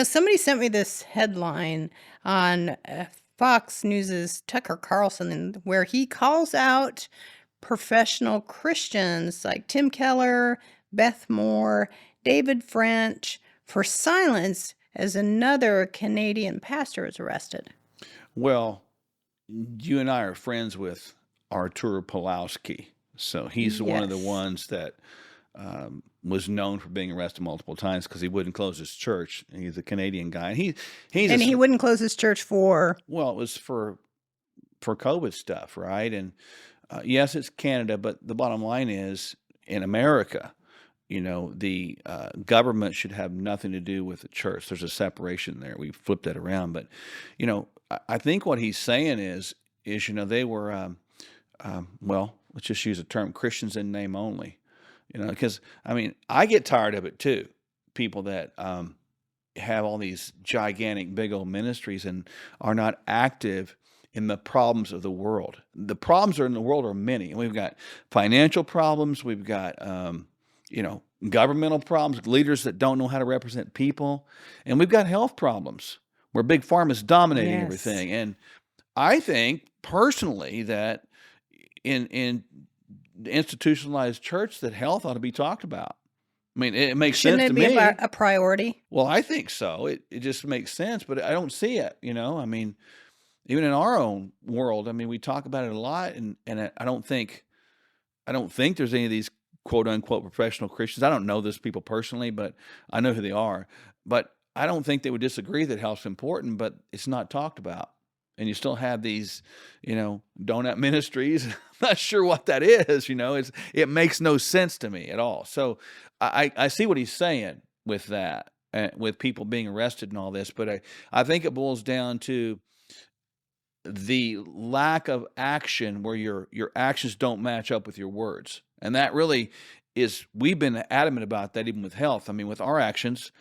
Somebody sent me this headline on Fox News's Tucker Carlson, where he calls out professional Christians like Tim Keller, Beth Moore, David French for silence as another Canadian pastor is arrested. Well, you and I are friends with Artur Pawlowski. So he's one of the Yes. ones that was known for being arrested multiple times because he wouldn't close his church. He's a Canadian guy, and he's And he wouldn't close his church for. well, it was for COVID stuff, right? And yes, it's Canada, but the bottom line is in America, the government should have nothing to do with the church. There's a separation there. We flipped that around, but I think what he's saying is they were well, let's just use the term Christians in name only. Because I get tired of it too. People that have all these gigantic, big old ministries and are not active in the problems of the world. The problems are in the world are many. We've got financial problems. We've got governmental problems, leaders that don't know how to represent people, and we've got health problems where big pharma is dominating Yes. everything. And I think personally that in the institutionalized church that health ought to be talked about. It makes Shouldn't sense it to be me. a priority? Well, I think so. It just makes sense, but I don't see it. Even in our own world, we talk about it a lot, and I don't think there's any of these quote unquote professional Christians. I don't know those people personally, but I know who they are. But I don't think they would disagree that health's important, but it's not talked about. And you still have these, donut ministries. I'm not sure what that is. It makes no sense to me at all. So I see what he's saying with that, with people being arrested and all this. But I think it boils down to the lack of action where your actions don't match up with your words. And that really is, we've been adamant about that even with health. With our actions,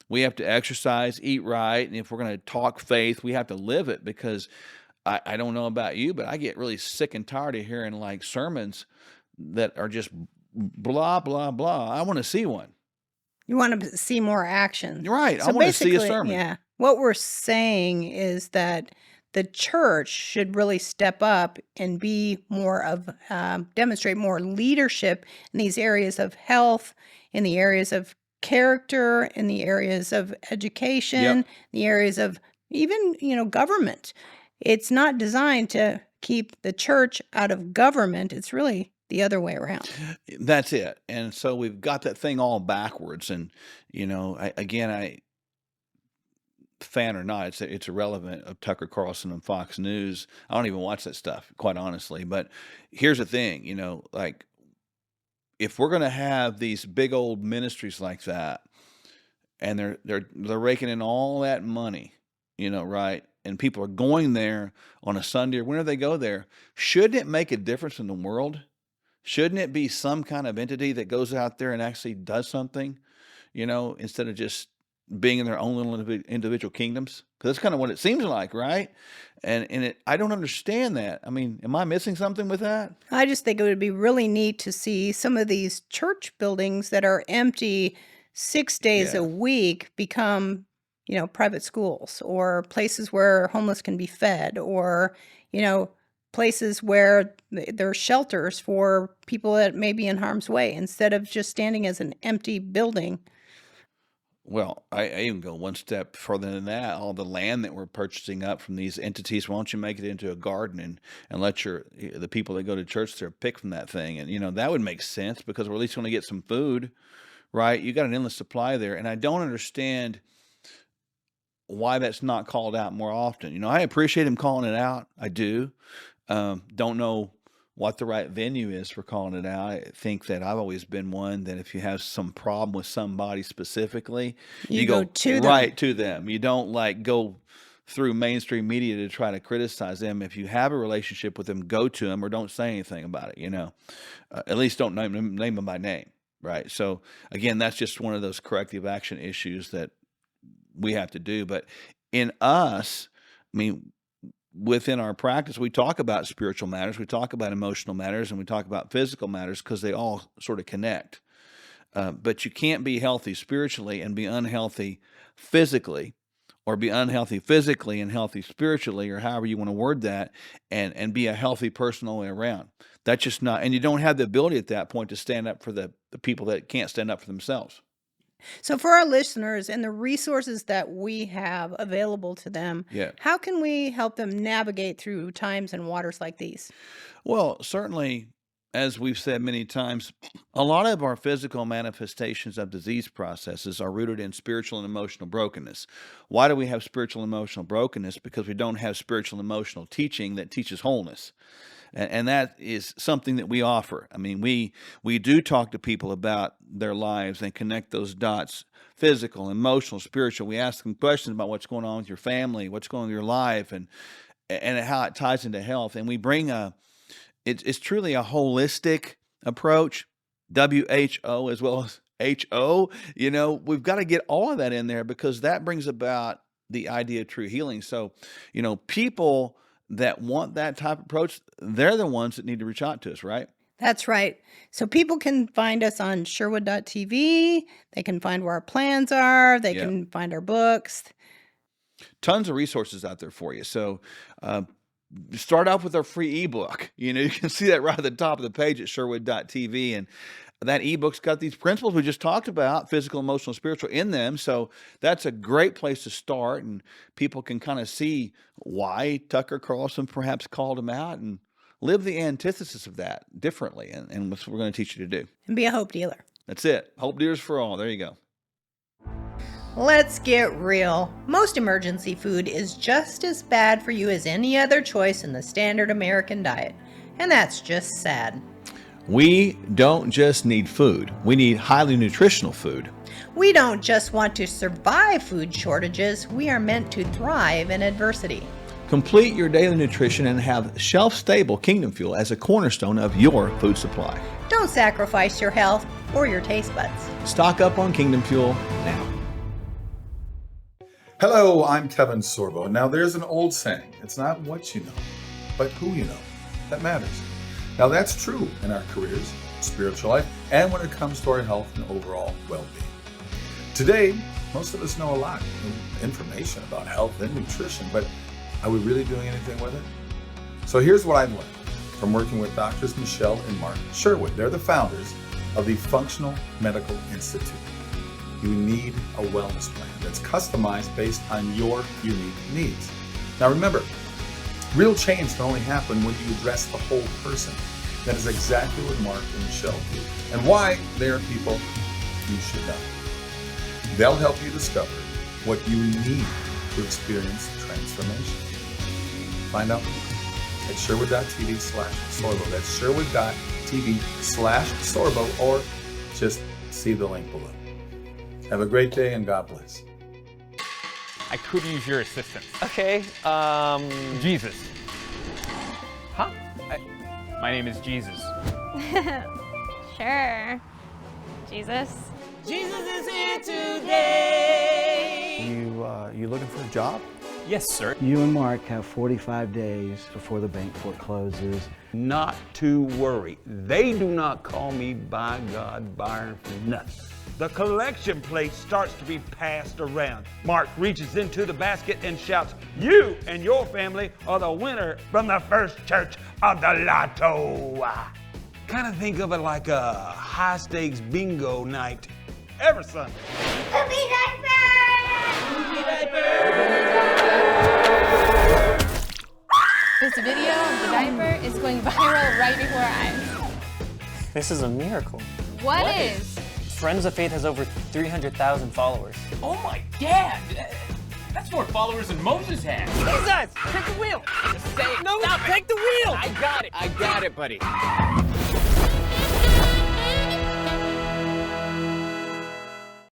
we have to exercise, eat right, and if we're going to talk faith, we have to live it, because I don't know about you, but I get really sick and tired of hearing like sermons that are just blah, blah, blah. I want to see one. You want to see more action. Right. So I want to see a basically, sermon. yeah, what we're saying is that the church should really step up and be more of, demonstrate more leadership in these areas of health, in the areas of character, in the areas of education, Yep. the areas of even, government. It's not designed to keep the church out of government. It's really the other way around. That's it. And so we've got that thing all backwards. And, fan or not, it's irrelevant of Tucker Carlson and Fox News. I don't even watch that stuff, quite honestly. But here's the thing, like if we're going to have these big old ministries like that, and they're raking in all that money, right? And people are going there on a Sunday or whenever they go there, shouldn't it make a difference in the world? Shouldn't it be some kind of entity that goes out there and actually does something, instead of just being in their own little individual kingdoms? Because that's kind of what it seems like, right? And I don't understand that. Am I missing something with that? I just think it would be really neat to see some of these church buildings that are empty 6 days a week become, private schools, or places where homeless can be fed, or, places where there are shelters for people that may be in harm's way, instead of just standing as an empty building. Well, I even go one step further than that. All the land that we're purchasing up from these entities, why don't you make it into a garden and let the people that go to church there pick from that thing? And that would make sense, because we're at least going to get some food, right? You got an endless supply there, and I don't understand why that's not called out more often. I appreciate him calling it out. I do. Don't know what the right venue is for calling it out. I think that I've always been one that if you have some problem with somebody specifically, You go to them. right to them. You don't like go through mainstream media to try to criticize them. If you have a relationship with them, go to them, or don't say anything about it. At least don't name them by name, right? So again, that's just one of those corrective action issues that we have to do. But in us, within our practice, we talk about spiritual matters, we talk about emotional matters, and we talk about physical matters, because they all sort of connect. But you can't be healthy spiritually and be unhealthy physically, or be unhealthy physically and healthy spiritually, or however you want to word that, and be a healthy person all the way around. That's just not, and you don't have the ability at that point to stand up for the people that can't stand up for themselves. So, for our listeners and the resources that we have available to them, Yeah. how can we help them navigate through times and waters like these? Well, certainly, as we've said many times, a lot of our physical manifestations of disease processes are rooted in spiritual and emotional brokenness. Why do we have spiritual and emotional brokenness? Because we don't have spiritual and emotional teaching that teaches wholeness. And that is something that we offer. I mean, we do talk to people about their lives and connect those dots, physical, emotional, spiritual. We ask them questions about what's going on with your family, what's going on with your life, and how it ties into health. And we bring it's truly a holistic approach, WHO as well as HO. We've got to get all of that in there because that brings about the idea of true healing. So, people that want that type of approach, they're the ones that need to reach out to us, right? That's right. So people can find us on Sherwood.tv. They can find where our plans are. They Yeah. can find our books. Tons of resources out there for you. So start off with our free ebook. You can see that right at the top of the page at Sherwood.tv. And that ebook's got these principles we just talked about, physical, emotional, spiritual, in them. So that's a great place to start. And people can kind of see why Tucker Carlson perhaps called him out and live the antithesis of that differently. And that's what we're going to teach you to do. And be a hope dealer. That's it. Hope dealers for all. There you go. Let's get real. Most emergency food is just as bad for you as any other choice in the standard American diet. And that's just sad. We don't just need food. We need highly nutritional food. We don't just want to survive food shortages. We are meant to thrive in adversity. Complete your daily nutrition and have shelf-stable Kingdom Fuel as a cornerstone of your food supply. Don't sacrifice your health or your taste buds. Stock up on Kingdom Fuel now. Hello, I'm Kevin Sorbo. Now, there's an old saying, it's not what you know, but who you know that matters. Now, that's true in our careers, spiritual life, and when it comes to our health and overall well-being. Today, most of us know a lot of information about health and nutrition, but are we really doing anything with it? So here's what I've learned from working with Doctors Michele and Mark Sherwood. They're the founders of the Functional Medical Institute. You need a wellness plan that's customized based on your unique needs. Now remember, real change can only happen when you address the whole person. That is exactly what Mark and Michele do, and why they are people you should know. They'll help you discover what you need to experience transformation. Find out at Sherwood.tv/Sorbo. That's Sherwood.tv/Sorbo, or just see the link below. Have a great day and God bless. I could use your assistance. Okay, Jesus. Huh? My name is Jesus. Sure. Jesus. Jesus is here today. You looking for a job? Yes, sir. You and Mark have 45 days before the bank forecloses. Not to worry. They do not call me by God Byron for nothing. The collection plate starts to be passed around. Mark reaches into the basket and shouts, "You and your family are the winner from the first church of the lotto." Kind of think of it like a high-stakes bingo night every Sunday. Poopy diaper! This video of the diaper is going viral right before our eyes. this is a miracle. What is? Friends of Faith has over 300,000 followers. Oh my dad! That's more followers than Moses had. Jesus! Take the wheel! Just say it. No, Stop take it. the wheel! I got it, buddy.